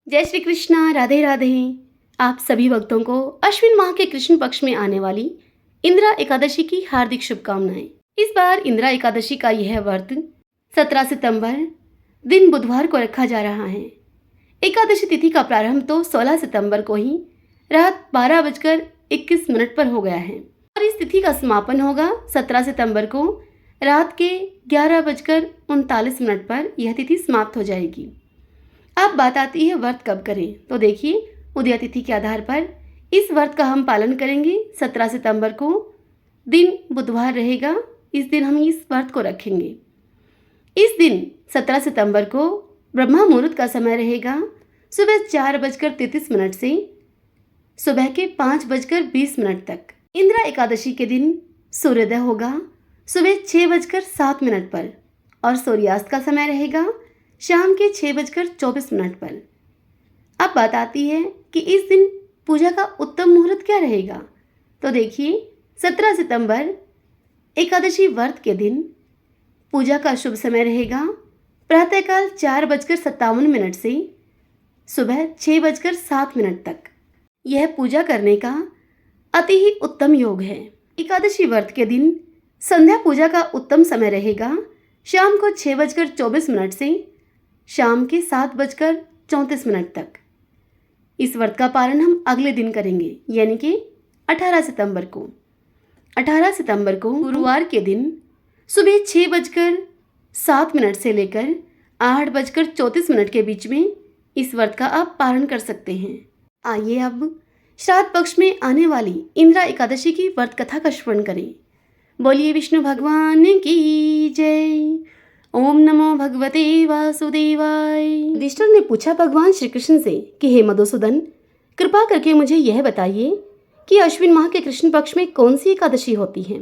जय श्री कृष्णा, राधे राधे। आप सभी भक्तों को अश्विन माह के कृष्ण पक्ष में आने वाली इंदिरा एकादशी की हार्दिक शुभकामनाएं। इस बार इंदिरा एकादशी का यह व्रत 17 सितंबर दिन बुधवार को रखा जा रहा है। एकादशी तिथि का प्रारंभ तो 16 सितंबर को ही रात 12:21 पर हो गया है और इस तिथि का समापन होगा 17 सितंबर को रात के 11:39 पर यह तिथि समाप्त हो जाएगी। अब बात आती है व्रत कब करें, तो देखिए उदय तिथि के आधार पर इस व्रत का हम पालन करेंगे। 17 सितंबर को दिन बुधवार रहेगा, इस दिन हम इस व्रत को रखेंगे। इस दिन 17 सितंबर को ब्रह्मा मुहूर्त का समय रहेगा सुबह 4:33 से सुबह के 5:20 तक। इंदिरा एकादशी के दिन सूर्योदय होगा सुबह 6:07 पर और सूर्यास्त का समय रहेगा शाम के 6:24 पर। अब बात आती है कि इस दिन पूजा का उत्तम मुहूर्त क्या रहेगा, तो देखिए 17 सितंबर एकादशी व्रत के दिन पूजा का शुभ समय रहेगा प्रातःकाल 4:57 से सुबह 6:07 तक। यह पूजा करने का अति ही उत्तम योग है। एकादशी व्रत के दिन संध्या पूजा का उत्तम समय रहेगा शाम को 6:24 से शाम के 7:34 तक। इस व्रत का पालन हम अगले दिन करेंगे, यानी कि 18 सितंबर को। 18 सितंबर को गुरुवार के दिन सुबह 6:07 से लेकर 8:34 के बीच में इस व्रत का आप पालन कर सकते हैं। आइए अब श्राद्ध पक्ष में आने वाली इंदिरा एकादशी की व्रत कथा का श्रवण करें। बोलिए विष्णु भगवान की जय। ओम नमो भगवते वासुदेवाय। युधिष्ठिर ने पूछा भगवान श्री कृष्ण से कि हे मधुसूदन, कृपा करके मुझे यह बताइए कि अश्विन माह के कृष्ण पक्ष में कौन सी एकादशी होती है।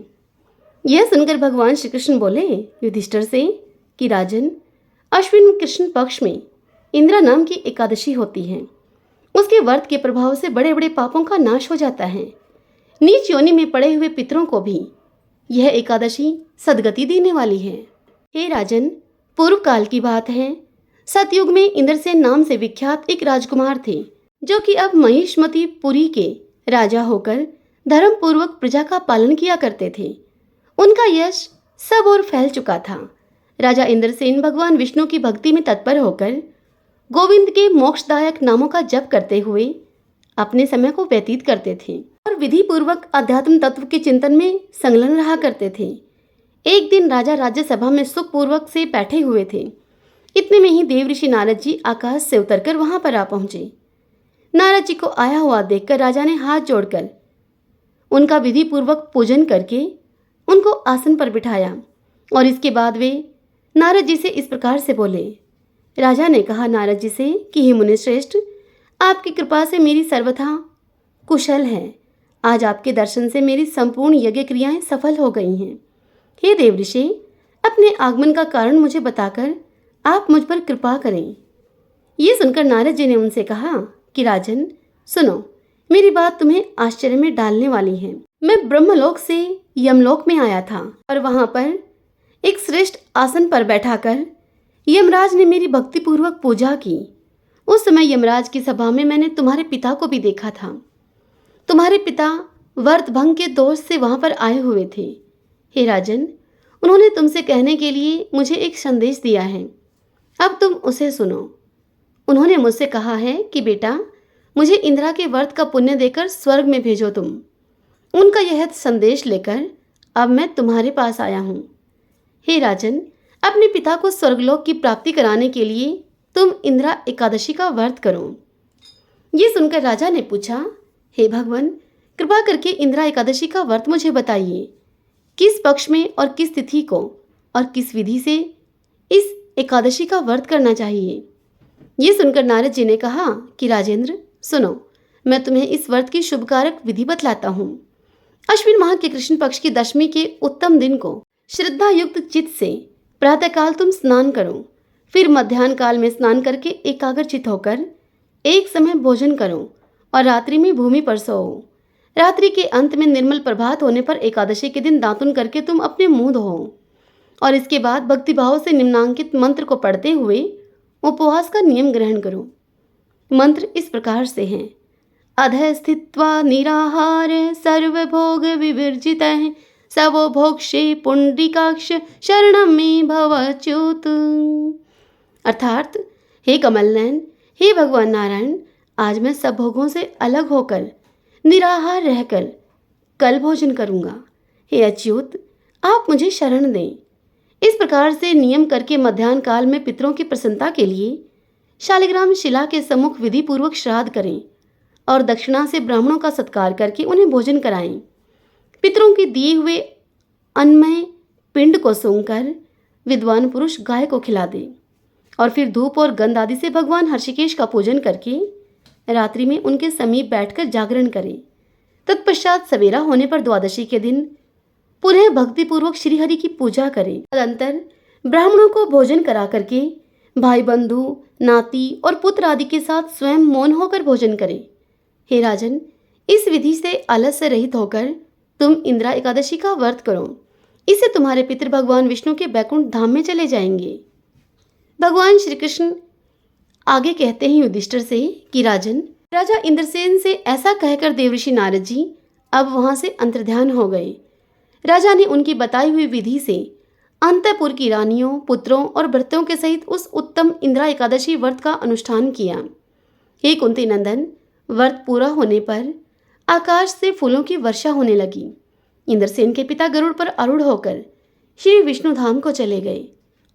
यह सुनकर भगवान श्री कृष्ण बोले युधिष्ठिर से कि राजन, अश्विन कृष्ण पक्ष में इंदिरा नाम की एकादशी होती है। उसके व्रत के प्रभाव से बड़े बड़े पापों का नाश हो जाता है। नीच योनि में पड़े हुए पितरों को भी यह एकादशी सदगति देने वाली है। हे राजन, पूर्व काल की बात है, सतयुग में इंद्रसेन नाम से विख्यात एक राजकुमार थे, जो कि अब महिष्मती पुरी के राजा होकर धर्म पूर्वक प्रजा का पालन किया करते थे। उनका यश सब ओर फैल चुका था। राजा इंद्रसेन भगवान विष्णु की भक्ति में तत्पर होकर गोविंद के मोक्षदायक नामों का जप करते हुए अपने समय को व्यतीत करते थे और विधि पूर्वक अध्यात्म तत्व के चिंतन में संलग्न रहा करते थे। एक दिन राजा राज्यसभा में सुखपूर्वक से बैठे हुए थे। इतने में ही देवऋषि नारद जी आकाश से उतरकर वहां पर आ पहुंचे। नारद जी को आया हुआ देखकर राजा ने हाथ जोड़कर उनका विधि पूर्वक पूजन करके उनको आसन पर बिठाया और इसके बाद वे नारद जी से इस प्रकार से बोले। राजा ने कहा नारद जी से कि हे मुनिश्रेष्ठ, आपकी कृपा से मेरी सर्वथा कुशल है। आज आपके दर्शन से मेरी संपूर्ण यज्ञ क्रियाएं सफल हो गई हैं। हे देवऋषि, अपने आगमन का कारण मुझे बताकर आप मुझ पर कृपा करें। ये सुनकर नारद जी ने उनसे कहा कि राजन सुनो, मेरी बात तुम्हें आश्चर्य में डालने वाली है। मैं ब्रह्मलोक से यमलोक में आया था और वहां पर एक श्रेष्ठ आसन पर बैठाकर यमराज ने मेरी भक्तिपूर्वक पूजा की। उस समय यमराज की सभा में मैंने तुम्हारे पिता को भी देखा था। तुम्हारे पिता व्रत भंग के दोष से वहां पर आए हुए थे। हे राजन, उन्होंने तुमसे कहने के लिए मुझे एक संदेश दिया है, अब तुम उसे सुनो। उन्होंने मुझसे कहा है कि बेटा, मुझे इंदिरा के व्रत का पुण्य देकर स्वर्ग में भेजो तुम। उनका यह संदेश लेकर अब मैं तुम्हारे पास आया हूँ। हे राजन, अपने पिता को स्वर्गलोक की प्राप्ति कराने के लिए तुम इंदिरा एकादशी का व्रत करो। ये सुनकर राजा ने पूछा, हे भगवान, कृपा करके इंदिरा एकादशी का व्रत मुझे बताइए। किस पक्ष में और किस तिथि को और किस विधि से इस एकादशी का व्रत करना चाहिए। ये सुनकर नारद जी ने कहा कि राजेंद्र सुनो, मैं तुम्हें इस व्रत की शुभकारक विधि बतलाता हूँ। अश्विन माह के कृष्ण पक्ष की दशमी के उत्तम दिन को श्रद्धा युक्त चित्त से प्रातःकाल तुम स्नान करो। फिर मध्याह्न काल में स्नान करके एकाग्रचित होकर एक समय भोजन करो और रात्रि में भूमि पर सोओ। रात्रि के अंत में निर्मल प्रभात होने पर एकादशी के दिन दातुन करके तुम अपने मुंह धो और इसके बाद भक्तिभाव से निम्नांकित मंत्र को पढ़ते हुए उपवास का नियम ग्रहण करो। मंत्र इस प्रकार से हैं। अधः स्थित्वा निराहार सर्वभोग विवर्जितः सवो भोक्षे पुंडरीकाक्ष शरणं मे भवच्युत। अर्थात हे कमलनयन, हे भगवान नारायण, आज मैं सब भोगों से अलग होकर निराहार रहकर कल भोजन करूंगा। हे अच्युत, आप मुझे शरण दें। इस प्रकार से नियम करके मध्याह्न काल में पितरों की प्रसन्नता के लिए शालिग्राम शिला के सम्मुख विधि पूर्वक श्राद्ध करें और दक्षिणा से ब्राह्मणों का सत्कार करके उन्हें भोजन कराएं। पितरों के दिए हुए अन्नमय पिंड को सूंघकर विद्वान पुरुष गाय को खिला दे और फिर धूप और गंध आदि से भगवान हर्षिकेश का पूजन करके रात्रि में उनके समीप बैठकर जागरण करें। तत्पश्चात सवेरा होने पर द्वादशी के दिन पुनः भक्तिपूर्वक श्रीहरि की पूजा करें। तदंतर ब्राह्मणों को भोजन करा करके भाई बंधु, नाती और पुत्र आदि के साथ स्वयं मौन होकर भोजन करें। हे राजन, इस विधि से आलस से रहित होकर तुम इंदिरा एकादशी का व्रत करो। इससे तुम्हारे पितृ भगवान विष्णु के बैकुंठ धाम में चले जाएंगे। भगवान श्री कृष्ण आगे कहते हैं युधिष्ठिर से कि राजन, राजा इंद्रसेन से ऐसा कहकर देवऋषि नारद जी अब वहां से अंतर्ध्यान हो गए। राजा ने उनकी बताई हुई विधि से अंतःपुर की रानियों, पुत्रों और भृत्यों के सहित उस उत्तम इंदिरा एकादशी व्रत का अनुष्ठान किया। हे कुंती नंदन, व्रत पूरा होने पर आकाश से फूलों की वर्षा होने लगी। इंद्रसेन के पिता गरुड़ पर आरूढ़ होकर श्री विष्णु धाम को चले गए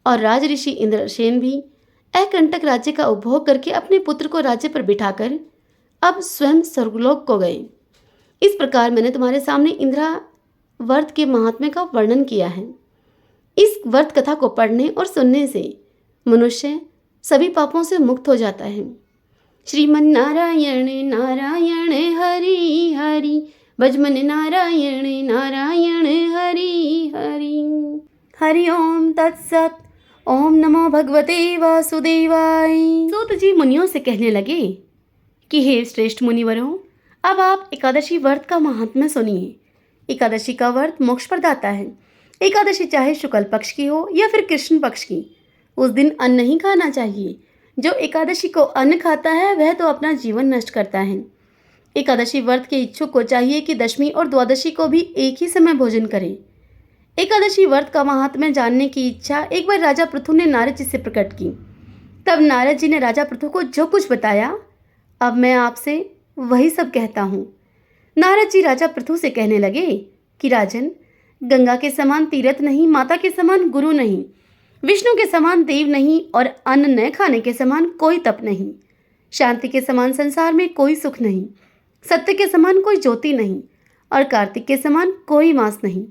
और राज ऋषि इंद्रसेन भी अकंटक राज्य का उपभोग करके अपने पुत्र को राज्य पर बिठाकर अब स्वयं स्वर्गलोक को गए। इस प्रकार मैंने तुम्हारे सामने इंदिरा व्रत के महात्म्य का वर्णन किया है। इस व्रत कथा को पढ़ने और सुनने से मनुष्य सभी पापों से मुक्त हो जाता है। श्रीमन नारायण नारायण हरि हरि, भजमन नारायण नारायण हरि हरि। हरि ओम तत्सत। ओम नमो भगवते वासुदेवाय। सूत जी मुनियों से कहने लगे कि हे श्रेष्ठ मुनिवरों, अब आप एकादशी व्रत का महात्म्य सुनिए। एकादशी का व्रत मोक्ष प्रदाता है। एकादशी चाहे शुक्ल पक्ष की हो या फिर कृष्ण पक्ष की, उस दिन अन्न नहीं खाना चाहिए। जो एकादशी को अन्न खाता है वह तो अपना जीवन नष्ट करता है। एकादशी व्रत के इच्छुक को चाहिए कि दशमी और द्वादशी को भी एक ही समय भोजन करें। एकादशी व्रत का महात्म्य जानने की इच्छा एक बार राजा पृथु ने नारद जी से प्रकट की। तब नारद जी ने राजा पृथु को जो कुछ बताया, अब मैं आपसे वही सब कहता हूँ। नारद जी राजा पृथु से कहने लगे कि राजन, गंगा के समान तीर्थ नहीं, माता के समान गुरु नहीं, विष्णु के समान देव नहीं और अन्न न खाने के समान कोई तप नहीं। शांति के समान संसार में कोई सुख नहीं, सत्य के समान कोई ज्योति नहीं और कार्तिक के समान कोई मास नहीं।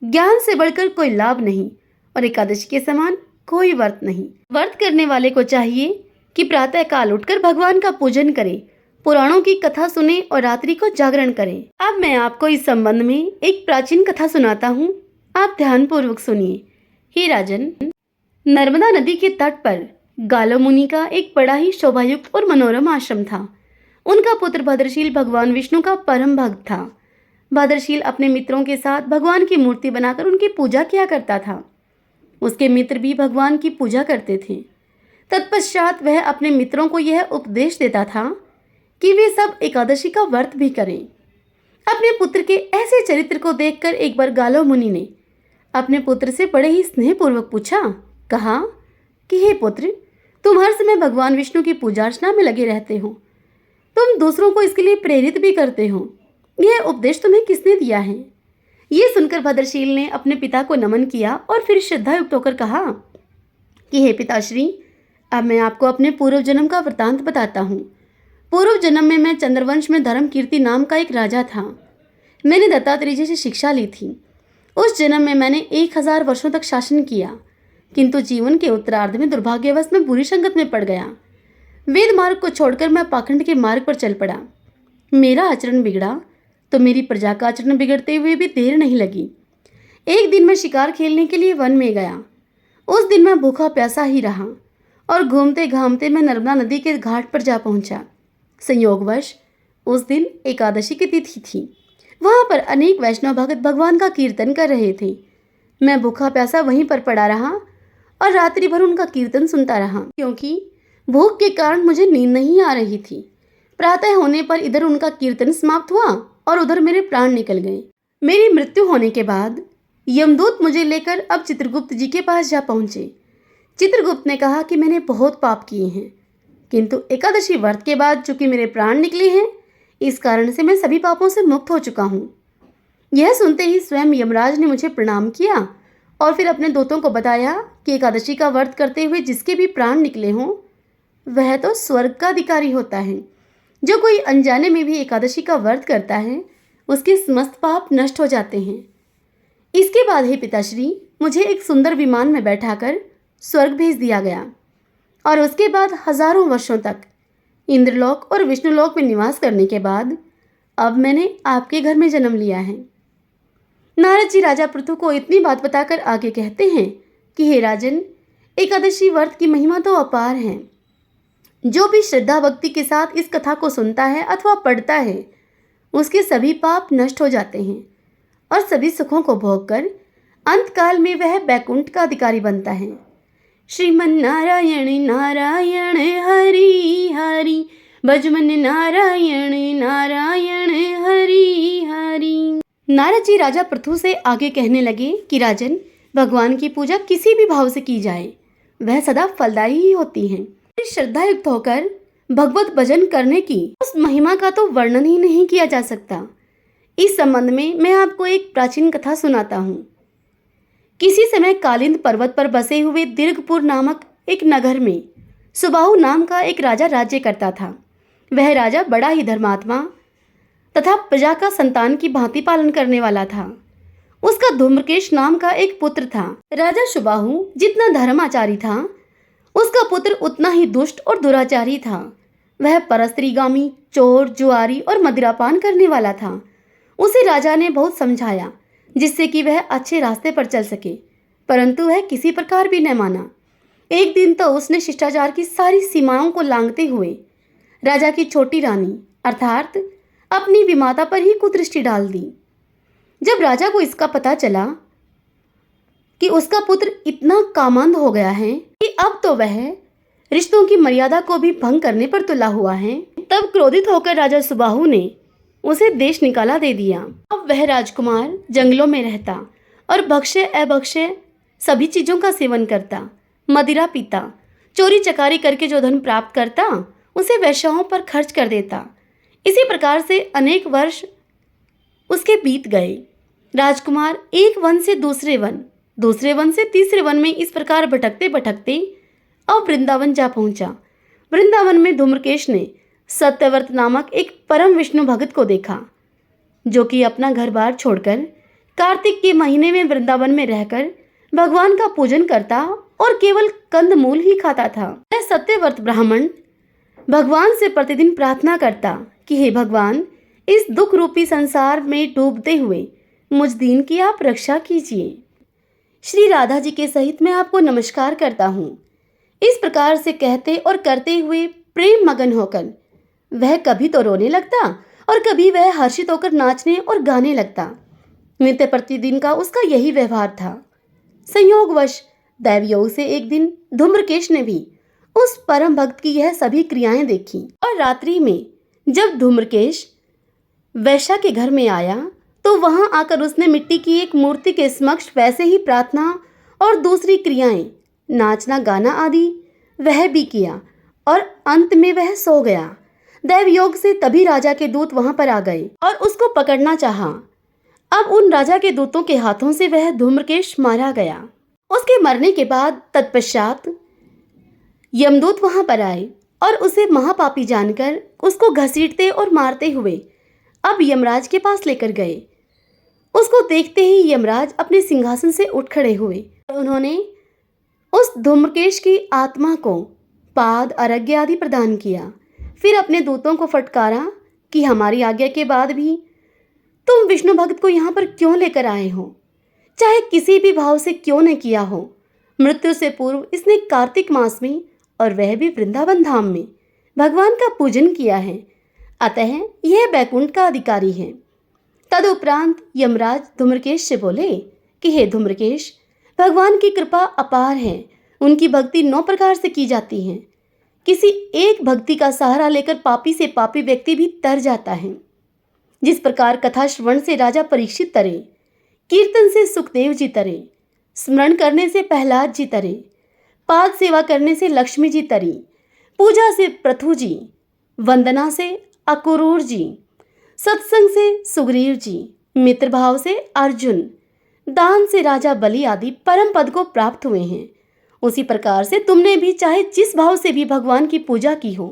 ज्ञान से बढ़कर कोई लाभ नहीं और एकादशी के समान कोई व्रत नहीं। व्रत करने वाले को चाहिए कि प्रातः काल उठकर भगवान का पूजन करे, पुराणों की कथा सुने और रात्रि को जागरण करें। अब मैं आपको इस संबंध में एक प्राचीन कथा सुनाता हूँ, आप ध्यान पूर्वक सुनिए। हे राजन, नर्मदा नदी के तट पर गालो मुनि का एक बड़ा ही शोभायुक्त और मनोरम आश्रम था। उनका पुत्र भद्रशील भगवान विष्णु का परम भक्त था। भद्रशील अपने मित्रों के साथ भगवान की मूर्ति बनाकर उनकी पूजा किया करता था। उसके मित्र भी भगवान की पूजा करते थे। तत्पश्चात वह अपने मित्रों को यह उपदेश देता था कि वे सब एकादशी का व्रत भी करें। अपने पुत्र के ऐसे चरित्र को देखकर एक बार गालो मुनि ने अपने पुत्र से बड़े ही स्नेहपूर्वक पूछा, कहा कि हे पुत्र, तुम हर समय भगवान विष्णु की पूजा अर्चना में लगे रहते हो, तुम दूसरों को इसके लिए प्रेरित भी करते हो, यह उपदेश तुम्हें किसने दिया है? ये सुनकर भद्रशील ने अपने पिता को नमन किया और फिर श्रद्धायुक्त होकर कहा कि हे पिताश्री, अब मैं आपको अपने पूर्व जन्म का वृतांत बताता हूँ। पूर्व जन्म में मैं चंद्रवंश में धर्म कीर्ति नाम का एक राजा था। मैंने दत्तात्रेय जी से शिक्षा ली थी। उस जन्म में मैंने 1000 वर्षों तक शासन किया, किंतु जीवन के उत्तरार्ध में दुर्भाग्यवश मैं बुरी संगत में पड़ गया। वेद मार्ग को छोड़कर मैं पाखंड के मार्ग पर चल पड़ा। मेरा आचरण बिगड़ा तो मेरी प्रजा का आचरण बिगड़ते हुए भी देर नहीं लगी। एक दिन मैं शिकार खेलने के लिए वन में गया। उस दिन मैं भूखा प्यासा ही रहा और घूमते घामते मैं नर्मदा नदी के घाट पर जा पहुंचा। संयोगवश उस दिन एकादशी की तिथि थी। वहां पर अनेक वैष्णव भक्त भगवान का कीर्तन कर रहे थे। मैं भूखा प्यासा वहीं पर पड़ा रहा और रात्रि भर उनका कीर्तन सुनता रहा, क्योंकि भूख के कारण मुझे नींद नहीं आ रही थी। प्रातः होने पर इधर उनका कीर्तन समाप्त हुआ और उधर मेरे प्राण निकल गए। मेरी मृत्यु होने के बाद यमदूत मुझे लेकर अब चित्रगुप्त जी के पास जा पहुंचे। चित्रगुप्त ने कहा कि मैंने बहुत पाप किए हैं, किंतु एकादशी व्रत के बाद चूंकि मेरे प्राण निकले हैं, इस कारण से मैं सभी पापों से मुक्त हो चुका हूँ। यह सुनते ही स्वयं यमराज ने मुझे प्रणाम किया और फिर अपने दूतों को बताया कि एकादशी का व्रत करते हुए जिसके भी प्राण निकले हों, वह तो स्वर्ग का अधिकारी होता है। जो कोई अनजाने में भी एकादशी का व्रत करता है, उसके समस्त पाप नष्ट हो जाते हैं। इसके बाद हे पिताश्री, मुझे एक सुंदर विमान में बैठाकर स्वर्ग भेज दिया गया और उसके बाद हजारों वर्षों तक इंद्रलोक और विष्णुलोक में निवास करने के बाद अब मैंने आपके घर में जन्म लिया है। नारद जी राजा पृथु को इतनी बात बताकर आगे कहते हैं कि हे राजन, एकादशी व्रत की महिमा तो अपार है। जो भी श्रद्धा भक्ति के साथ इस कथा को सुनता है अथवा पढ़ता है, उसके सभी पाप नष्ट हो जाते हैं और सभी सुखों को भोगकर अंतकाल में वह बैकुंठ का अधिकारी बनता है। श्रीमन नारायण नारायण हरि हरि, भजमन नारायण नारायण हरि हरि। नारद जी राजा पृथु से आगे कहने लगे कि राजन, भगवान की पूजा किसी भी भाव से की जाए, वह सदा फलदायी ही होती है। श्रद्धा युक्त होकर भगवत भजन करने की उस महिमा का तो वर्णन ही नहीं किया जा सकता। इस संबंध में मैं आपको एक प्राचीन कथा सुनाता हूँ। किसी समय कालिंद पर्वत पर बसे हुए दीर्घपुर नामक एक नगर में सुबाहु नाम का एक राजा राज्य करता था। वह राजा बड़ा ही धर्मात्मा तथा प्रजा का संतान की भांति पालन करने वाला था। उसका धूम्रकेश नाम का एक पुत्र था। राजा सुबाहु जितना धर्माचारी था, उसका पुत्र उतना ही दुष्ट और दुराचारी था। वह परस्त्रीगामी, चोर, जुआरी और मदिरापान करने वाला था। उसे राजा ने बहुत समझाया जिससे कि वह अच्छे रास्ते पर चल सके, परंतु वह किसी प्रकार भी न माना। एक दिन तो उसने शिष्टाचार की सारी सीमाओं को लांघते हुए राजा की छोटी रानी अर्थात अपनी विमाता पर ही कुदृष्टि डाल दी। जब राजा को इसका पता चला कि उसका पुत्र इतना कामंद हो गया है कि अब तो वह रिश्तों की मर्यादा को भी भंग करने पर तुला हुआ है, तब क्रोधित होकर राजा सुबाहु ने उसे देश निकाला दे दिया। अब वह राजकुमार जंगलों में रहता और भक्ष्य अभक्ष्य सभी चीजों का सेवन करता, मदिरा पीता, चोरी चकारी करके जो धन प्राप्त करता उसे वेश्याओं पर खर्च कर देता। इसी प्रकार से अनेक वर्ष उसके बीत गए। राजकुमार एक वन से दूसरे वन, दूसरे वन से तीसरे वन में इस प्रकार भटकते भटकते अब वृंदावन जा पहुंचा। वृंदावन में धूम्रकेश ने सत्यव्रत नामक एक परम विष्णु भक्त को देखा, जो कि अपना घर बार छोड़कर कार्तिक के महीने में वृंदावन में रहकर भगवान का पूजन करता और केवल कंदमूल ही खाता था। यह सत्यव्रत ब्राह्मण भगवान से प्रतिदिन प्रार्थना करता कि हे भगवान, इस दुख रूपी संसार में डूबते हुए मुझ दीन की आप रक्षा कीजिए। श्री राधा जी के सहित मैं आपको नमस्कार करता हूँ। इस प्रकार से कहते और करते हुए प्रेम मगन होकर वह कभी तो रोने लगता और कभी वह हर्षित होकर नाचने और गाने लगता। नित्य प्रतिदिन का उसका यही व्यवहार था। संयोगवश दैवयोग से एक दिन धूम्रकेश ने भी उस परम भक्त की यह सभी क्रियाएं देखी और रात्रि में जब धूम्रकेश वैश्या के घर में आया तो वहां आकर उसने मिट्टी की एक मूर्ति के समक्ष वैसे ही प्रार्थना और दूसरी क्रियाएं, नाचना गाना आदि वह भी किया और अंत में वह सो गया। दैवयोग से तभी राजा के दूत वहां पर आ गए और उसको पकड़ना चाहा। अब उन राजा के दूतों के हाथों से वह धूम्रकेश मारा गया। उसके मरने के बाद तत्पश्चात यमदूत वहां पर आए और उसे महापापी जानकर उसको घसीटते और मारते हुए अब यमराज के पास लेकर गए। उसको देखते ही यमराज अपने सिंहासन से उठ खड़े हुए। उन्होंने उस धूम्रकेश की आत्मा को पाद अर्घ्य आदि प्रदान किया। फिर अपने दूतों को फटकारा कि हमारी आज्ञा के बाद भी तुम विष्णु भक्त को यहाँ पर क्यों लेकर आए हो, चाहे किसी भी भाव से क्यों न किया हो। मृत्यु से पूर्व इसने कार्तिक मास में और वह भी वृंदावन धाम में भगवान का पूजन किया है, अतः यह बैकुंठ का अधिकारी है। तदुपरांत यमराज धूम्रकेश से बोले कि हे धूम्रकेश, भगवान की कृपा अपार है। उनकी भक्ति 9 प्रकार से की जाती है, किसी एक भक्ति का सहारा लेकर पापी से पापी व्यक्ति भी तर जाता है। जिस प्रकार कथा श्रवण से राजा परीक्षित तरे, कीर्तन से सुखदेव जी तरे, स्मरण करने से प्रहलाद जी तरे, पाद सेवा करने से लक्ष्मी जी तरी, पूजा से पृथु जी, वंदना से अक्रूर जी, सत्संग से सुग्रीव जी, मित्र भाव से अर्जुन, दान से राजा बलि आदि परम पद को प्राप्त हुए हैं, उसी प्रकार से तुमने भी चाहे जिस भाव से भी भगवान की पूजा की हो,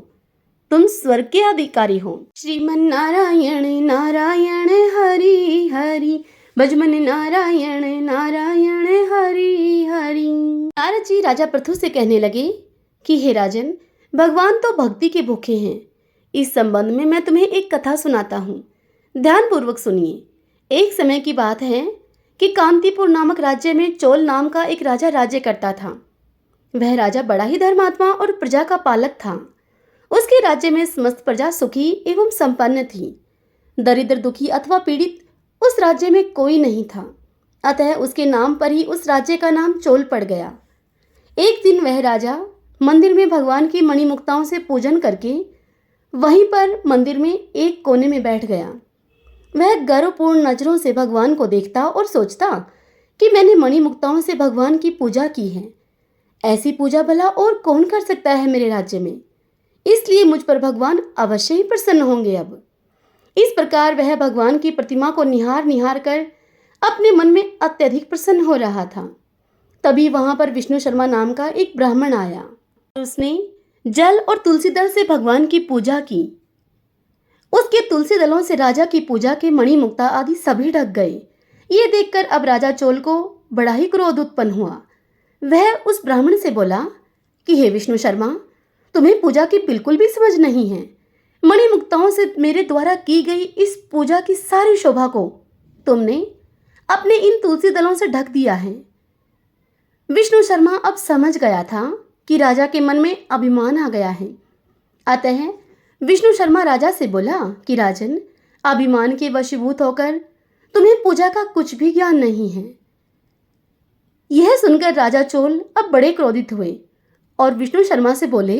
तुम स्वर्ग के अधिकारी हो। श्रीमन नारायण नारायण हरि हरि, भजमन नारायण नारायण हरि हरि। नारद जी राजा पृथु से कहने लगे कि हे राजन, भगवान तो भक्ति के भूखे हैं। इस संबंध में मैं तुम्हें एक कथा सुनाता हूँ, ध्यानपूर्वक सुनिए। एक समय की बात है कि कांतिपुर नामक राज्य में चोल नाम का एक राजा राज्य करता था। वह राजा बड़ा ही धर्मात्मा और प्रजा का पालक था। उसके राज्य में समस्त प्रजा सुखी एवं संपन्न थी। दरिद्र, दुखी अथवा पीड़ित उस राज्य में कोई नहीं था। अतः उसके नाम पर ही उस राज्य का नाम चोल पड़ गया। एक दिन वह राजा मंदिर में भगवान की मणिमुक्ताओं से पूजन करके वहीं पर मंदिर में एक कोने में बैठ गया। वह गर्वपूर्ण नजरों से भगवान को देखता और सोचता कि मैंने मणिमुक्ताओं से भगवान की पूजा की है। ऐसी पूजा भला और कौन कर सकता है मेरे राज्य में, इसलिए मुझ पर भगवान अवश्य ही प्रसन्न होंगे। अब इस प्रकार वह भगवान की प्रतिमा को निहार निहार कर अपने मन में अत्यधिक प्रसन्न हो रहा था। तभी वहां पर विष्णु शर्मा नाम का एक ब्राह्मण आया। उसने जल और तुलसी दल से भगवान की पूजा की। उसके तुलसी दलों से राजा की पूजा के मणिमुक्ता आदि सभी ढक गए। ये देखकर अब राजा चोल को बड़ा ही क्रोध उत्पन्न हुआ। वह उस ब्राह्मण से बोला कि हे विष्णु शर्मा, तुम्हें पूजा की बिल्कुल भी समझ नहीं है। मणिमुक्ताओं से मेरे द्वारा की गई इस पूजा की सारी शोभा को तुमने अपने इन तुलसी दलों से ढक दिया है। विष्णु शर्मा अब समझ गया था कि राजा के मन में अभिमान आ गया है। अतः विष्णु शर्मा राजा से बोला कि राजन, अभिमान के वशीभूत होकर तुम्हें पूजा का कुछ भी ज्ञान नहीं है। यह सुनकर राजा चोल अब बड़े क्रोधित हुए और विष्णु शर्मा से बोले,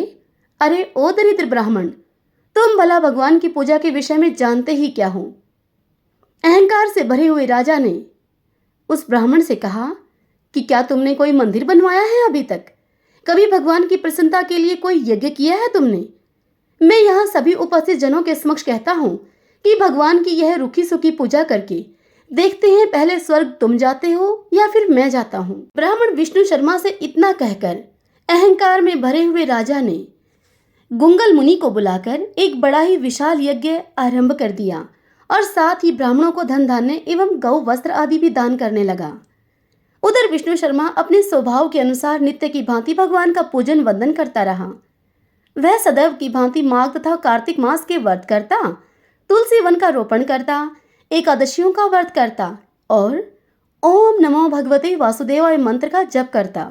अरे ओ दरिद्र ब्राह्मण, तुम भला भगवान की पूजा के विषय में जानते ही क्या हो। अहंकार से भरे हुए राजा ने उस ब्राह्मण से कहा कि क्या तुमने कोई मंदिर बनवाया है अभी तक? कभी भगवान की प्रसन्नता के लिए कोई यज्ञ किया है तुमने? मैं यहाँ सभी उपस्थित जनों के समक्ष कहता हूँ कि भगवान की यह रूखी सूखी पूजा करके देखते हैं पहले स्वर्ग तुम जाते हो या फिर मैं जाता हूँ। ब्राह्मण विष्णु शर्मा से इतना कहकर अहंकार में भरे हुए राजा ने गुंगल मुनि को बुलाकर एक बड़ा ही विशाल यज्ञ आरंभ कर दिया और साथ ही ब्राह्मणों को धन धान्य एवं गौ वस्त्र आदि भी दान करने लगा। उधर विष्णु शर्मा अपने स्वभाव के अनुसार नित्य की भांति भगवान का पूजन वंदन करता रहा। वह सदैव की भांति माघ तथा कार्तिक मास के व्रत करता, तुलसी वन का रोपण करता, एकादशियों का व्रत करता और ओम नमो भगवते वासुदेवाय मंत्र का जप करता।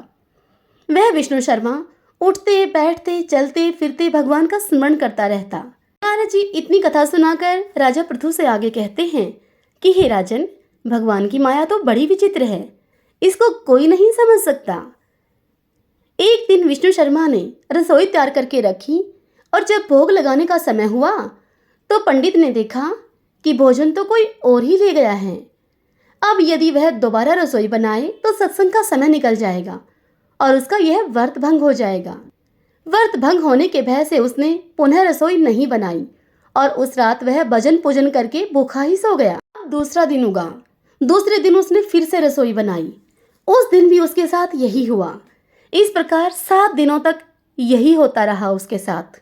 वह विष्णु शर्मा उठते बैठते चलते फिरते भगवान का स्मरण करता रहता। नारद जी इतनी कथा सुनाकर राजा पृथु से आगे कहते हैं कि हे राजन, भगवान की माया तो बड़ी विचित्र है, इसको कोई नहीं समझ सकता। एक दिन विष्णु शर्मा ने रसोई तैयार करके रखी और जब भोग लगाने का समय हुआ तो पंडित ने देखा कि भोजन तो कोई और ही ले गया है। अब यदि वह दोबारा रसोई बनाए तो सत्संग का समय निकल जाएगा और उसका यह व्रत भंग हो जाएगा। व्रत भंग होने के भय से उसने पुनः रसोई नहीं बनाई और उस रात वह भजन पूजन करके भूखा ही सो गया। दूसरा दिन उगा, दूसरे दिन उसने फिर से रसोई बनाई। उस दिन भी उसके साथ यही हुआ। इस प्रकार 7 दिनों तक यही होता रहा उसके साथ।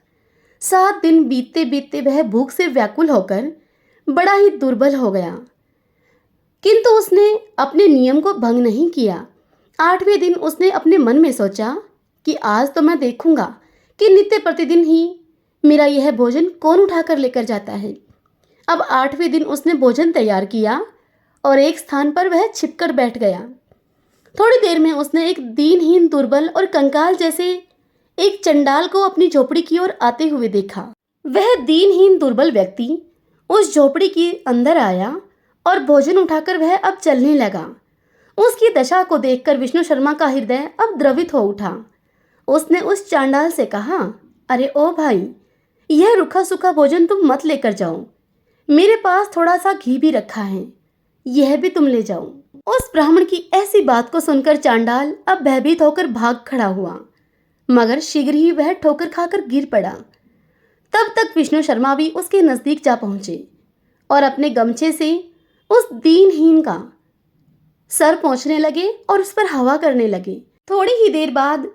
7 दिन बीतते बीतते वह भूख से व्याकुल होकर बड़ा ही दुर्बल हो गया, किंतु उसने अपने नियम को भंग नहीं किया। 8वें दिन उसने अपने मन में सोचा कि आज तो मैं देखूंगा कि नित्य प्रतिदिन ही मेरा यह भोजन कौन उठाकर लेकर जाता है। अब 8वें दिन उसने भोजन तैयार किया और एक स्थान पर वह छिपकर बैठ गया। थोड़ी देर में उसने एक दीनहीन, दुर्बल और कंकाल जैसे एक चंडाल को अपनी झोपड़ी की ओर आते हुए देखा। वह दीनहीन दुर्बल व्यक्ति उस झोपड़ी के अंदर आया और भोजन उठाकर वह अब चलने लगा। उसकी दशा को देखकर विष्णु शर्मा का हृदय अब द्रवित हो उठा। उसने उस चांडाल से कहा अरे ओ भाई, यह रूखा सूखा भोजन तुम मत लेकर जाओ, मेरे पास थोड़ा सा घी भी रखा है, यह भी तुम ले जाओ। उस ब्राह्मण की ऐसी बात को सुनकर चांडाल अब भयभीत होकर भाग खड़ा हुआ, मगर शीघ्र ही वह ठोकर खाकर गिर पड़ा। तब तक विष्णु शर्मा भी उसके नजदीक जा पहुंचे और अपने गमछे से उस दीनहीन का सर पोंछने लगे और उस पर हवा करने लगे। थोड़ी ही देर बाद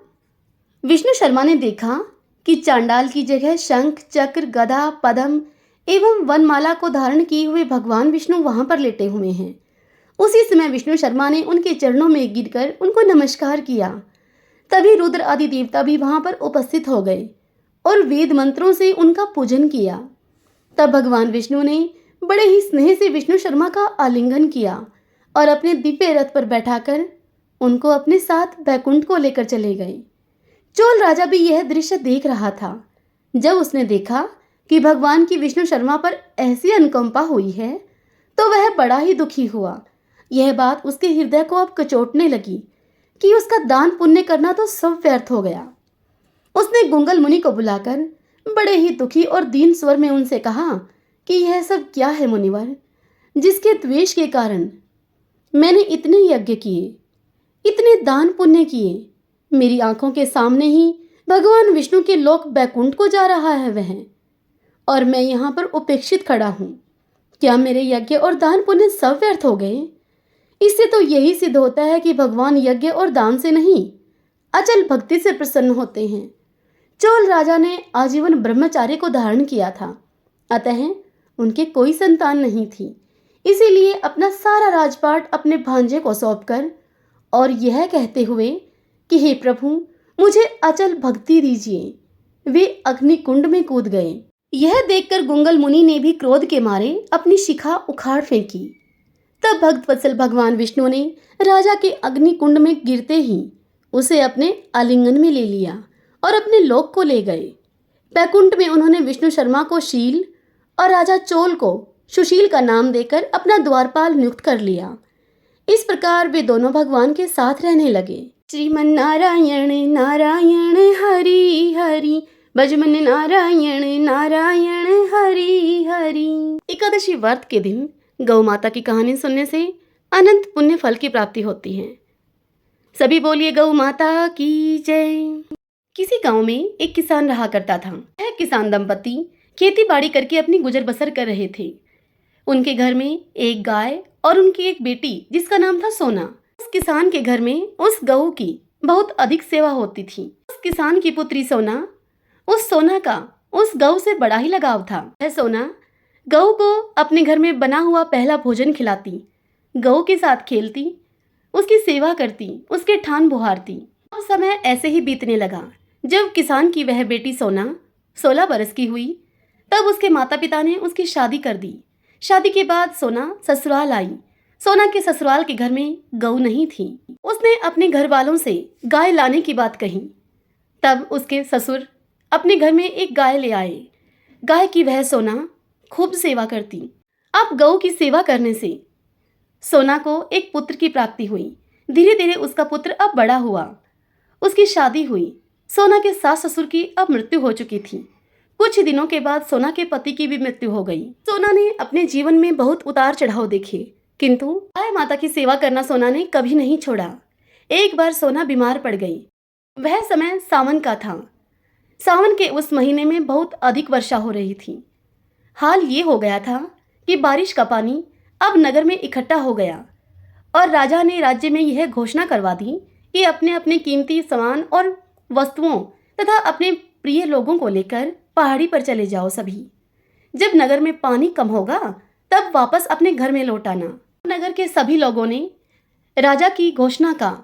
विष्णु शर्मा ने देखा कि चांडाल की जगह शंख, चक्र, गदा, पद्म एवं वनमाला को धारण किए हुए भगवान विष्णु वहां पर लेटे हुए हैं। उसी समय विष्णु शर्मा ने उनके चरणों में गिरकर उनको नमस्कार किया। तभी रुद्र आदि देवता भी वहां पर उपस्थित हो गए और वेद मंत्रों से उनका पूजन किया। तब भगवान विष्णु ने बड़े ही स्नेह से विष्णु शर्मा का आलिंगन किया और अपने दिव्य रथ पर बैठाकर उनको अपने साथ बैकुंठ को लेकर चले गए। चोल राजा भी यह दृश्य देख रहा था। जब उसने देखा कि भगवान की विष्णु शर्मा पर ऐसी अनुकंपा हुई है तो वह बड़ा ही दुखी हुआ। यह बात उसके हृदय को अब कचोटने लगी कि उसका दान पुण्य करना तो सब व्यर्थ हो गया। उसने गुंगल मुनि को बुलाकर बड़े ही दुखी और दीन स्वर में उनसे कहा कि यह सब क्या है मुनिवर, जिसके द्वेष के कारण मैंने इतने यज्ञ किए, इतने दान पुण्य किए, मेरी आंखों के सामने ही भगवान विष्णु के लोक बैकुंठ को जा रहा है वह, और मैं यहाँ पर उपेक्षित खड़ा हूँ। क्या मेरे यज्ञ और दान पुण्य सब व्यर्थ हो गए? इससे तो यही सिद्ध होता है कि भगवान यज्ञ और दान से नहीं, अचल भक्ति से प्रसन्न होते हैं। चोल राजा ने आजीवन ब्रह्मचार्य को धारण किया था, अतः उनके कोई संतान नहीं थी। इसीलिए अपना सारा राजपाट अपने भांजे को सौंपकर और यह कहते हुए कि हे प्रभु, मुझे अचल भक्ति दीजिए, वे अग्नि कुंड में कूद गए। यह देखकर गुंगल मुनि ने भी क्रोध के मारे अपनी शिखा उखाड़ फेंकी। तब भक्त वत्सल भगवान विष्णु ने राजा के अग्नि कुंड में गिरते ही उसे अपने आलिंगन में ले लिया और अपने लोक को ले गए। बैकुंठ में उन्होंने विष्णु शर्मा को शील और राजा चोल को सुशील का नाम देकर अपना द्वारपाल नियुक्त कर लिया। इस प्रकार वे दोनों भगवान के साथ रहने लगे। श्रीमन नारायण नारायण हरि हरि, भजमन नारायण नारायण हरि हरि। एकादशी व्रत के दिन गौ माता की कहानी सुनने से अनंत पुण्य फल की प्राप्ति होती है। सभी बोलिए गौ माता की जय। किसी गांव में एक किसान रहा करता था। यह किसान दंपति खेती बाड़ी करके अपनी गुजर बसर कर रहे थे। उनके घर में एक गाय और उनकी एक बेटी जिसका नाम था सोना। उस किसान के घर में उस गऊ की बहुत अधिक सेवा होती थी। उस किसान की पुत्री सोना, उस सोना का उस गऊ से बड़ा ही लगाव था। वह सोना गऊ को अपने घर में बना हुआ पहला भोजन खिलाती, गऊ के साथ खेलती, उसकी सेवा करती, उसके ठान बुहारती। अब समय ऐसे ही बीतने लगा। जब किसान की वह बेटी सोना 16 बरस की हुई, तब उसके माता पिता ने उसकी शादी कर दी। शादी के बाद सोना ससुराल आई। सोना के ससुराल के घर में गऊ नहीं थी। उसने अपने घर वालों से गाय लाने की बात कही। तब उसके ससुर अपने घर में एक गाय ले आए। गाय की वह सोना खूब सेवा करती। अब गऊ की सेवा करने से सोना को एक पुत्र की प्राप्ति हुई। धीरे धीरे उसका पुत्र अब बड़ा हुआ। उसकी शादी हुई। सोना के सास ससुर की अब मृत्यु हो चुकी थी। कुछ दिनों के बाद सोना के पति की भी मृत्यु हो गई। सोना ने अपने जीवन में बहुत उतार चढ़ाव देखे, किंतु गाय माता की सेवा करना सोना ने कभी नहीं छोड़ा। एक बार सोना बीमार पड़ गई। वह समय सावन का था। सावन के उस महीने में बहुत अधिक वर्षा हो रही थी। हाल ये हो गया था कि बारिश का पानी अब नगर में इकट्ठा हो गया और राजा ने राज्य में यह घोषणा करवा दी कि अपने अपने कीमती सामान और वस्तुओं तथा अपने प्रिय लोगों को लेकर पहाड़ी पर चले जाओ सभी। जब नगर में पानी कम होगा तब वापस अपने घर में लौट आना। नगर के सभी लोगों ने राजा की घोषणा का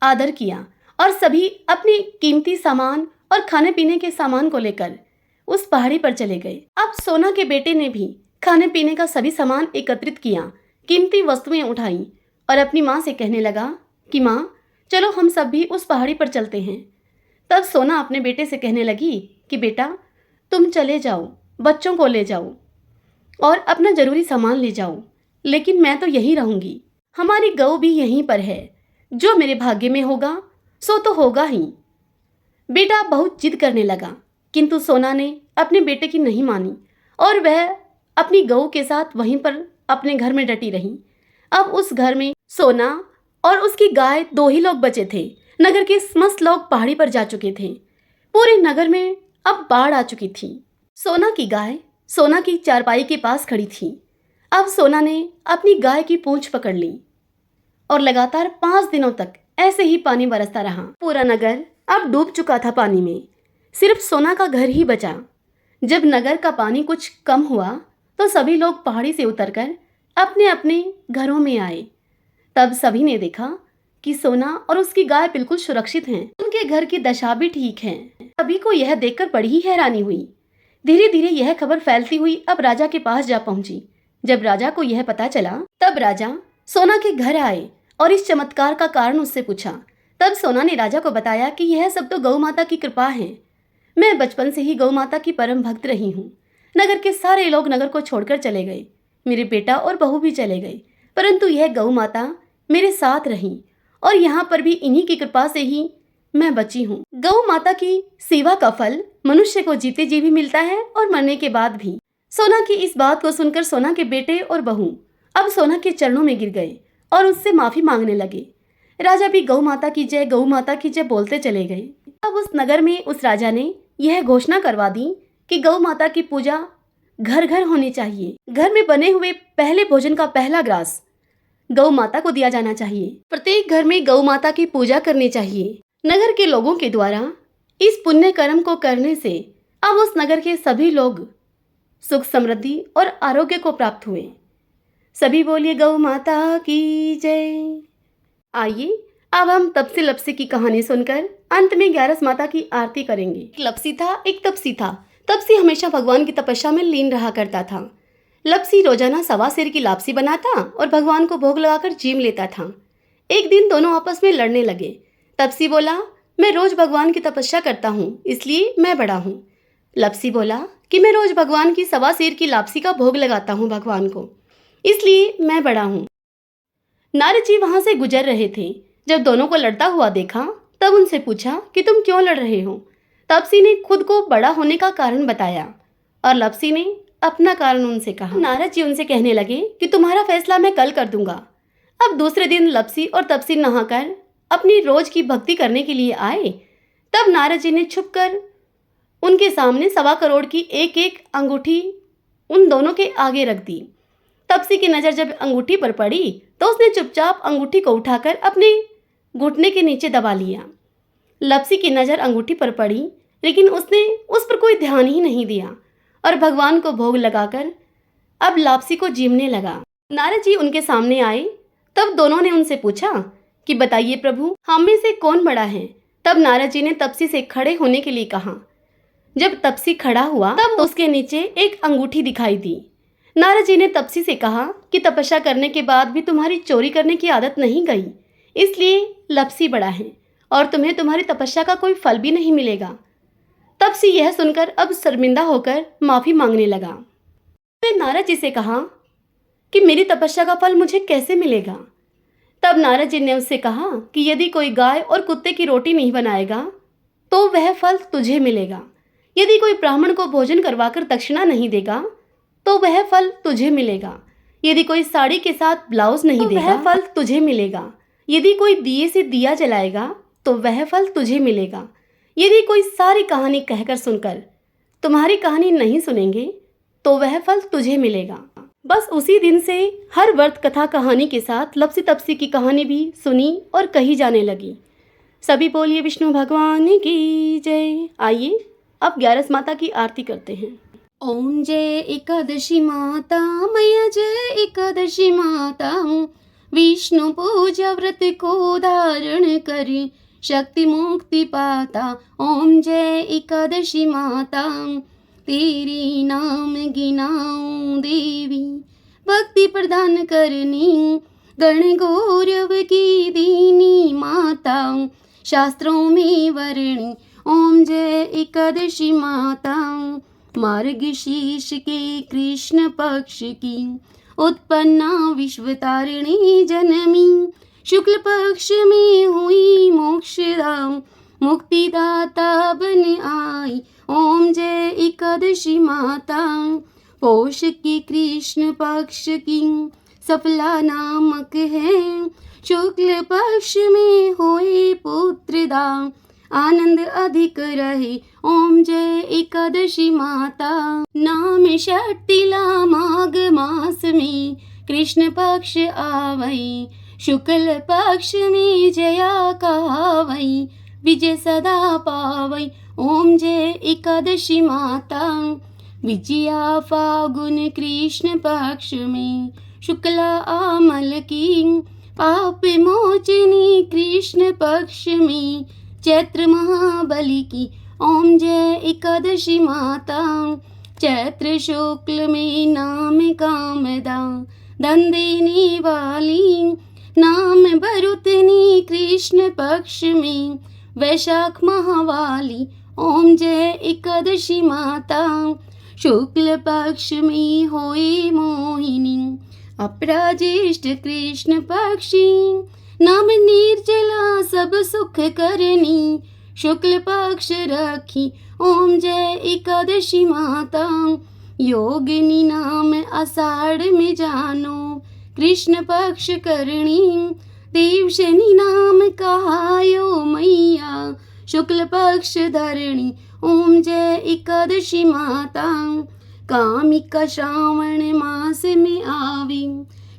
आदर किया और सभी अपने कीमती सामान और खाने पीने के सामान को लेकर उस पहाड़ी पर चले गए। अब सोना के बेटे ने भी खाने पीने का सभी सामान एकत्रित किया, कीमती वस्तुएं उठाई और अपनी माँ से कहने लगा कि माँ, चलो हम सब भी उस पहाड़ी पर चलते हैं। तब सोना अपने बेटे से कहने लगी कि बेटा, तुम चले जाओ, बच्चों को ले जाओ और अपना जरूरी सामान ले जाओ, लेकिन मैं तो यहीं रहूंगी। हमारी गऊ भी यहीं पर है। जो मेरे भाग्य में होगा सो तो होगा ही। बेटा बहुत जिद करने लगा किंतु सोना ने अपने बेटे की नहीं मानी और वह अपनी गऊ के साथ वहीं पर अपने घर में डटी रही। अब उस घर में सोना और उसकी गाय 2 ही लोग बचे थे। नगर के समस्त लोग पहाड़ी पर जा चुके थे। पूरे नगर में अब बाढ़ आ चुकी थी। सोना की गाय सोना की चारपाई के पास खड़ी थी। अब सोना ने अपनी गाय की पूंछ पकड़ ली और लगातार 5 दिनों तक ऐसे ही पानी बरसता रहा। पूरा नगर अब डूब चुका था पानी में, सिर्फ सोना का घर ही बचा। जब नगर का पानी कुछ कम हुआ तो सभी लोग पहाड़ी से उतरकर अपने अपने घरों में आए। तब सभी ने देखा कि सोना और उसकी गाय बिल्कुल सुरक्षित हैं। उनके घर की दशा भी ठीक है। सभी को यह देखकर बड़ी ही हैरानी हुई। धीरे धीरे यह खबर फैलती हुई अब राजा के पास जा पहुंची। जब राजा को यह पता चला तब राजा सोना के घर आए और इस चमत्कार का कारण उससे पूछा। तब सोना ने राजा को बताया कि यह सब तो गौ माता की कृपा है। मैं बचपन से ही गौ माता की परम भक्त रही हूँ। नगर के सारे लोग नगर को छोड़कर चले गए, मेरे बेटा और बहू भी चले गए, परंतु यह गौ माता मेरे साथ रही और यहाँ पर भी इन्हीं की कृपा से ही मैं बची हूँ। गौ माता की सेवा का फल मनुष्य को जीते जी भी मिलता है और मरने के बाद भी। सोना की इस बात को सुनकर सोना के बेटे और बहू अब सोना के चरणों में गिर गए और उससे माफी मांगने लगे। राजा भी गौ माता की जय, गौ माता की जय बोलते चले गए। अब उस नगर में उस राजा ने यह घोषणा करवा दी कि गौ माता की पूजा घर घर होनी चाहिए। घर में बने हुए पहले भोजन का पहला ग्रास गौ माता को दिया जाना चाहिए। प्रत्येक घर में गौ माता की पूजा करनी चाहिए। नगर के लोगों के द्वारा इस पुण्य कर्म को करने से अब उस नगर के सभी लोग सुख समृद्धि और आरोग्य को प्राप्त हुए। सभी बोलिए गौ माता की जय। आइए अब हम तपसी लपसी की कहानी सुनकर अंत में 11 माता की आरती करेंगे। एक लपसी था, एक तपसी था। तपसी हमेशा भगवान की तपस्या में लीन रहा करता था। लपसी रोजाना 1.25 सेर की लापसी बनाता और भगवान को भोग लगाकर जीम लेता था। एक दिन दोनों आपस में लड़ने लगे। तपसी बोला, मैं रोज भगवान की तपस्या करता हूँ, इसलिए मैं बड़ा हूँ। लपसी बोला कि मैं रोज भगवान की 1.25 सेर की लापसी का भोग लगाता हूँ भगवान को, इसलिए मैं बड़ा हूँ। नारद जी वहां से गुजर रहे थे। जब दोनों को लड़ता हुआ देखा तब उनसे पूछा कि तुम क्यों लड़ रहे हो। तपसी ने खुद को बड़ा होने का कारण बताया और लपसी ने अपना कारण उनसे कहा। नारद जी उनसे कहने लगे कि तुम्हारा फैसला मैं कल कर दूंगा। अब दूसरे दिन लपसी और तपसी नहाकर अपनी रोज की भक्ति करने के लिए आए। तब नारद जी ने छुपकर उनके सामने 1.25 करोड़ की एक एक अंगूठी उन दोनों के आगे रख दी। तपसी की नजर जब अंगूठी पर पड़ी तो उसने चुपचाप अंगूठी को उठाकर अपने घुटने के नीचे दबा लिया। लपसी की नजर अंगूठी पर पड़ी, लेकिन उसने उस पर कोई ध्यान ही नहीं दिया और भगवान को भोग लगाकर अब लापसी को जीमने लगा। नारद जी उनके सामने आए। तब दोनों ने उनसे पूछा कि बताइए प्रभु, हम में से कौन बड़ा है। तब नारद जी ने तपसी से खड़े होने के लिए कहा। जब तपसी खड़ा हुआ तब उसके नीचे एक अंगूठी दिखाई दी। नारद जी ने तपसी से कहा कि तपस्या करने के बाद भी तुम्हारी चोरी करने की आदत नहीं गई, इसलिए लपसी बड़ा है और तुम्हें तुम्हारी तपस्या का कोई फल भी नहीं मिलेगा। तपसी यह सुनकर अब शर्मिंदा होकर माफी मांगने लगा। फिर नारद जी से कहा कि मेरी तपस्या का फल मुझे कैसे मिलेगा। तब नारद जी ने उससे कहा कि यदि कोई गाय और कुत्ते की रोटी नहीं बनाएगा तो वह फल तुझे मिलेगा। यदि कोई ब्राह्मण को भोजन करवाकर दक्षिणा नहीं देगा तो वह फल तुझे मिलेगा। यदि कोई साड़ी के साथ ब्लाउज नहीं देगा वह फल तुझे मिलेगा। यदि कोई दिए से दिया जलाएगा तो वह फल तुझे मिलेगा। यदि कोई सारी कहानी कहकर सुनकर तुम्हारी कहानी नहीं सुनेंगे तो वह फल तुझे मिलेगा। बस उसी दिन से हर व्रत कथा कहानी के साथ लपसी तपसी की कहानी भी सुनी और कही जाने लगी। सभी बोलिए विष्णु भगवान की जय। आइए अब 11 माता की आरती करते हैं। ओम जय एकादशी माता, मैया जय एकादशी माता, विष्णु पूजा व्रत को धारण करी शक्ति मुक्ति पाता। ओम जय एकादशी माता, तेरी नाम गिनाऊं देवी, भक्ति प्रदान करनी, गण गौरव की दीनी माता, शास्त्रों में वर्णी। ओम जय एकादशी माता, मार्गशीर्ष के कृष्ण पक्ष की उत्पन्ना विश्वतारिणी जनमी, शुक्ल पक्ष में हुई मोक्षदा, मुक्तिदाता बन आई, ओम जय एकादशी माता। पौष की कृष्ण पक्ष की सफला नामक है, शुक्ल पक्ष में होए पुत्रदा, आनंद अधिक रहे, ओम जय एकादशी माता। नाम शक्तिला माघ मास में कृष्ण पक्ष आवई, शुक्ल पक्ष में जया कहावई, विजय सदा पावई, ओम जय एकादशी माता। विजया फागुन कृष्ण पक्ष में शुक्ला आमल की, पाप मोचनी कृष्ण पक्ष में चैत्र महाबली की, ओम जय एकादशी माता। चैत्र शुक्ल में नाम कामदा, धन देने वाली, नाम भरुतनी कृष्ण पक्ष में वैशाख महावाली, ओम जय एकादशी माता। शुक्ल पक्ष में होए मोहिनी, अपराज्येष्ठ कृष्ण पक्षी, नाम निर्जला सब सुख करनी, शुक्ल पक्ष रखी, ओम जय एकादशी माता। योगिनी नाम आषाढ़ में जानो, कृष्ण पक्ष करणी, देवशनि नाम कहायो मैया, शुक्ल पक्ष धरणी, ओम जय एकादशी माता। कामिका श्रावण मास में आवी,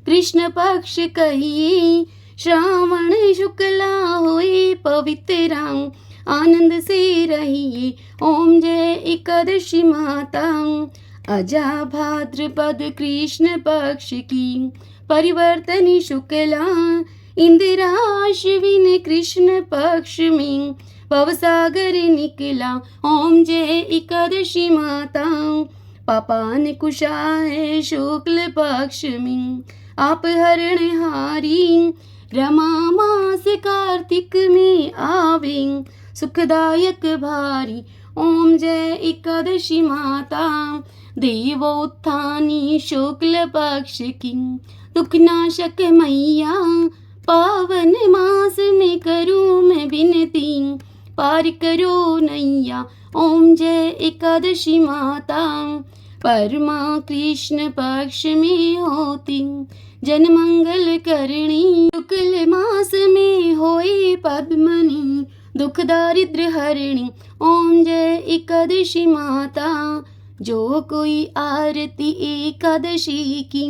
कृष्ण पक्ष कहिए, श्रावण शुक्ला होए पवित्र, आनंद से रहिए, ओम जय एकादशी माता। अजा भाद्रपद कृष्ण पक्ष की परिवर्तनी शुक्ला, इंदिरा अश्विन कृष्ण पक्ष में भवसागर निकला, ओम जय एकादशी माता। पापान कुशा है शुक्ल पक्ष में आप हरणहारी, रमा मास कार्तिक में आवे सुखदायक भारी, ओम जय एकादशी माता। देवोत्थानी शुक्ल पक्ष की दुखनाशक मैया, पावन मास में करूँ मैं विनती, पार करो नैया, ओम जय एकादशी माता। परमा कृष्ण पक्ष में होती, जन मंगल करणी, शुक्ल मास में होए पद्मनी, दुख दारिद्र हरिणी, ओम जय एकादशी माता। जो कोई आरती एकादशी की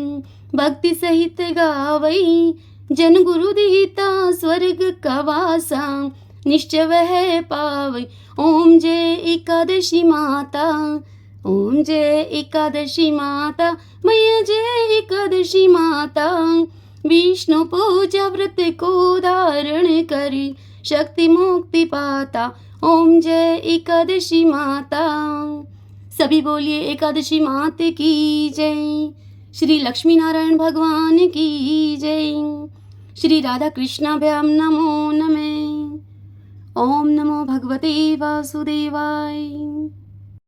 भक्ति सहित गावई, जन गुरु देता स्वर्ग का वासा, निश्चय वह पावई, ओम जय एकादशी माता। ओम जय एकादशी माता, मैया जय एकादशी माता। विष्णु पूजा व्रत को धारण करी, शक्ति मुक्ति पाता, ओम जय एकादशी माता। सभी बोलिए एकादशी माता की जय। श्री लक्ष्मी नारायण भगवान की जय। श्री राधा कृष्णाभ्याम नमो नमः। ओम नमो भगवते वासुदेवाय।